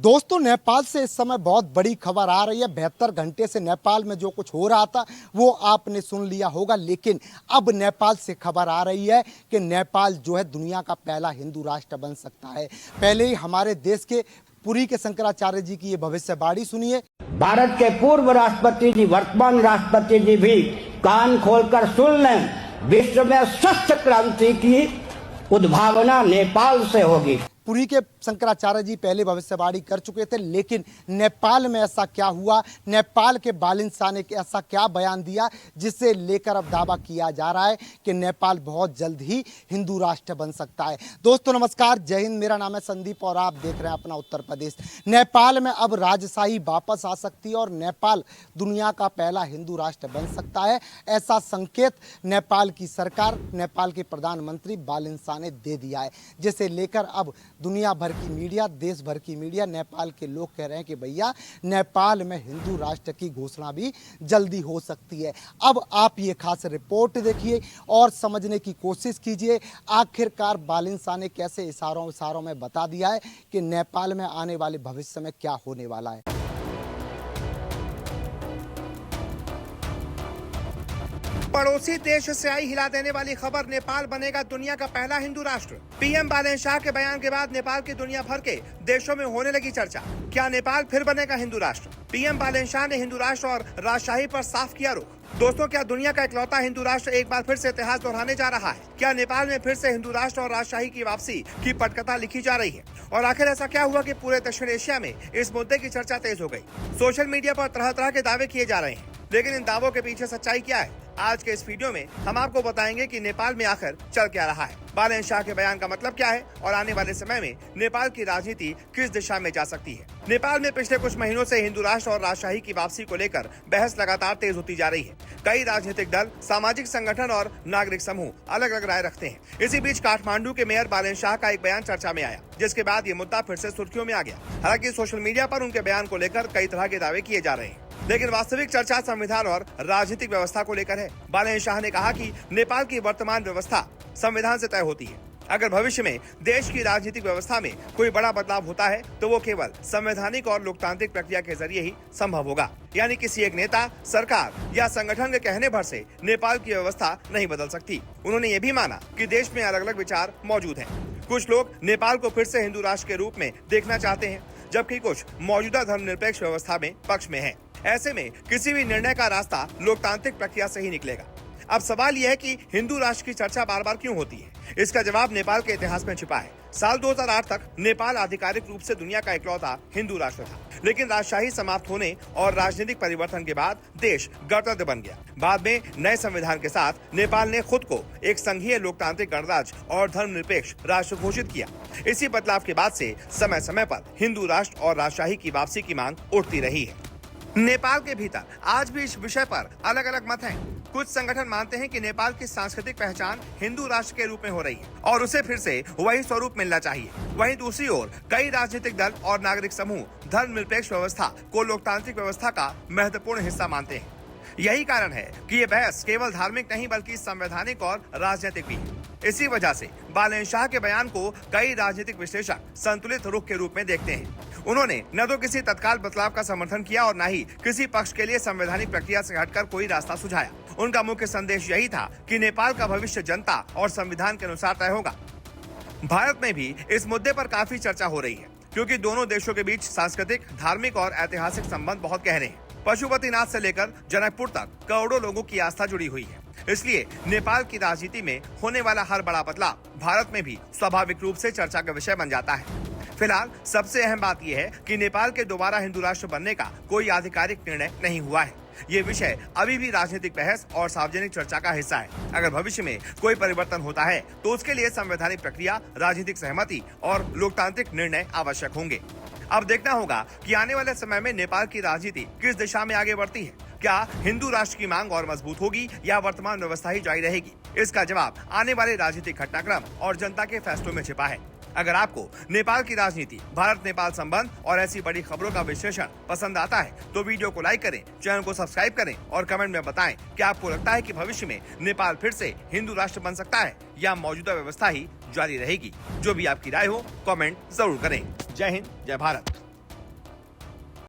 दोस्तों, नेपाल से इस समय बहुत बड़ी खबर आ रही है। 72 घंटे से नेपाल में जो कुछ हो रहा था वो आपने सुन लिया होगा, लेकिन अब नेपाल से खबर आ रही है कि नेपाल जो है दुनिया का पहला हिंदू राष्ट्र बन सकता है। पहले ही हमारे देश के पुरी के शंकराचार्य जी की ये भविष्यवाणी सुनिए। भारत के पूर्व राष्ट्रपति जी, वर्तमान राष्ट्रपति जी भी कान खोलकर सुन लें, विश्व में सशक्त क्रांति की उद्भावना नेपाल से होगी। पुरी के शंकराचार्य जी पहले भविष्यवाणी कर चुके थे, लेकिन नेपाल में ऐसा क्या हुआ, नेपाल के बालिन शाह ने ऐसा क्या बयान दिया जिससे लेकर अब दावा किया जा रहा है कि नेपाल बहुत जल्द ही हिंदू राष्ट्र बन सकता है। दोस्तों नमस्कार, जय हिंद। मेरा नाम है संदीप और आप देख रहे हैं अपना उत्तर प्रदेश। नेपाल में अब राजशाही वापस आ सकती है और नेपाल दुनिया का पहला हिंदू राष्ट्र बन सकता है, ऐसा संकेत नेपाल की सरकार, नेपाल के प्रधानमंत्री बालिन शाह ने दे दिया है, जिसे लेकर अब दुनिया भर की मीडिया, देश भर की मीडिया, नेपाल के लोग कह रहे हैं कि भैया नेपाल में हिंदू राष्ट्र की घोषणा भी जल्दी हो सकती है। अब आप ये खास रिपोर्ट देखिए और समझने की कोशिश कीजिए आखिरकार बालिन शाह ने कैसे इशारों में बता दिया है कि नेपाल में आने वाले भविष्य में क्या होने वाला है। पड़ोसी देश से आई हिला देने वाली खबर, नेपाल बनेगा दुनिया का पहला हिंदू राष्ट्र। पीएम बालिन शाह के बयान के बाद नेपाल की दुनिया भर के देशों में होने लगी चर्चा। क्या नेपाल फिर बनेगा हिंदू राष्ट्र? पीएम बालिन शाह ने हिंदू राष्ट्र और राजशाही पर साफ किया रुख। दोस्तों, क्या दुनिया का इकलौता हिंदू राष्ट्र एक बार फिर से इतिहास दोहराने जा रहा है? क्या नेपाल में फिर से हिंदू राष्ट्र और राजशाही की वापसी की पटकथा लिखी जा रही है? और आखिर ऐसा क्या हुआ कि पूरे दक्षिण एशिया में इस मुद्दे की चर्चा तेज हो गई? सोशल मीडिया पर तरह तरह के दावे किए जा रहे हैं, लेकिन इन दावों के पीछे सच्चाई क्या है? आज के इस वीडियो में हम आपको बताएंगे कि नेपाल में आखिर चल क्या रहा है, बालिन शाह के बयान का मतलब क्या है और आने वाले समय में नेपाल की राजनीति किस दिशा में जा सकती है। नेपाल में पिछले कुछ महीनों से हिंदू राष्ट्र और राजशाही की वापसी को लेकर बहस लगातार तेज होती जा रही है। कई राजनीतिक दल, सामाजिक संगठन और नागरिक समूह अलग अलग राय रखते हैं। इसी बीच काठमांडू के मेयर बालिन शाह का एक बयान चर्चा में आया, जिसके बाद ये मुद्दा फिर से सुर्खियों में आ गया। हालांकि सोशल मीडिया पर उनके बयान को लेकर कई तरह के दावे किए जा रहे हैं, लेकिन वास्तविक चर्चा संविधान और राजनीतिक व्यवस्था को लेकर है। बालिन शाह ने कहा कि नेपाल की वर्तमान व्यवस्था संविधान से तय होती है। अगर भविष्य में देश की राजनीतिक व्यवस्था में कोई बड़ा बदलाव होता है तो वो केवल संवैधानिक और लोकतांत्रिक प्रक्रिया के जरिए ही संभव होगा, यानी किसी एक नेता, सरकार या संगठन के कहने भर से नेपाल की व्यवस्था नहीं बदल सकती। उन्होंने ये भी माना कि देश में अलग अलग विचार मौजूद हैं। कुछ लोग नेपाल को फिर से हिंदू राष्ट्र के रूप में देखना चाहते हैं, जबकि कुछ मौजूदा धर्मनिरपेक्ष व्यवस्था में पक्ष में है। ऐसे में किसी भी निर्णय का रास्ता लोकतांत्रिक प्रक्रिया से ही निकलेगा। अब सवाल यह है कि हिंदू राष्ट्र की चर्चा बार बार क्यों होती है? इसका जवाब नेपाल के इतिहास में छिपा है। साल 2008 तक नेपाल आधिकारिक रूप से दुनिया का इकलौता हिंदू राष्ट्र था, लेकिन राजशाही समाप्त होने और राजनीतिक परिवर्तन के बाद देश गणतंत्र बन गया। बाद में नए संविधान के साथ नेपाल ने खुद को एक संघीय लोकतांत्रिक गणराज्य और धर्मनिरपेक्ष राष्ट्र घोषित किया। इसी बदलाव के बाद से समय समय पर हिंदू राष्ट्र और राजशाही की वापसी की मांग उठती रही है। नेपाल के भीतर आज भी इस विषय पर अलग अलग मत हैं। कुछ संगठन मानते हैं कि नेपाल की सांस्कृतिक पहचान हिंदू राष्ट्र के रूप में हो रही है और उसे फिर से वही स्वरूप मिलना चाहिए। वहीं दूसरी ओर कई राजनीतिक दल और नागरिक समूह धर्मनिरपेक्ष व्यवस्था को लोकतांत्रिक व्यवस्था का महत्वपूर्ण हिस्सा मानते हैं। यही कारण है कि ये बहस केवल धार्मिक नहीं बल्कि संवैधानिक और राजनीतिक भी है। इसी वजह से बालिन शाह के बयान को कई राजनीतिक विश्लेषक संतुलित रुख के रूप में देखते हैं। उन्होंने न तो किसी तत्काल बदलाव का समर्थन किया और न ही किसी पक्ष के लिए संवैधानिक प्रक्रिया से हटकर कोई रास्ता सुझाया। उनका मुख्य संदेश यही था कि नेपाल का भविष्य जनता और संविधान के अनुसार तय होगा। भारत में भी इस मुद्दे पर काफी चर्चा हो रही है, क्योंकि दोनों देशों के बीच सांस्कृतिक, धार्मिक और ऐतिहासिक संबंध बहुत गहरे हैं। पशुपतिनाथ से लेकर जनकपुर तक करोड़ों लोगों की आस्था जुड़ी हुई है। इसलिए नेपाल की राजनीति में होने वाला हर बड़ा बदलाव भारत में भी स्वाभाविक रूप से चर्चा का विषय बन जाता है। फिलहाल सबसे अहम बात यह है कि नेपाल के दोबारा हिंदू राष्ट्र बनने का कोई आधिकारिक निर्णय नहीं हुआ है। ये विषय अभी भी राजनीतिक बहस और सार्वजनिक चर्चा का हिस्सा है। अगर भविष्य में कोई परिवर्तन होता है तो उसके लिए संवैधानिक प्रक्रिया, राजनीतिक सहमति और लोकतांत्रिक निर्णय आवश्यक होंगे। अब देखना होगा कि आने वाले समय में नेपाल की राजनीति किस दिशा में आगे बढ़ती है। क्या हिंदू राष्ट्र की मांग और मजबूत होगी या वर्तमान व्यवस्था ही जारी रहेगी? इसका जवाब आने वाले राजनीतिक घटनाक्रम और जनता के फैसलों में छिपा है। अगर आपको नेपाल की राजनीति, भारत नेपाल संबंध और ऐसी बड़ी खबरों का विश्लेषण पसंद आता है तो वीडियो को लाइक करें, चैनल को सब्सक्राइब करें और कमेंट में बताएं कि आपको लगता है कि भविष्य में नेपाल फिर से हिंदू राष्ट्र बन सकता है या मौजूदा व्यवस्था ही जारी रहेगी। जो भी आपकी राय हो कमेंट जरूर करें। जय हिंद, जय भारत।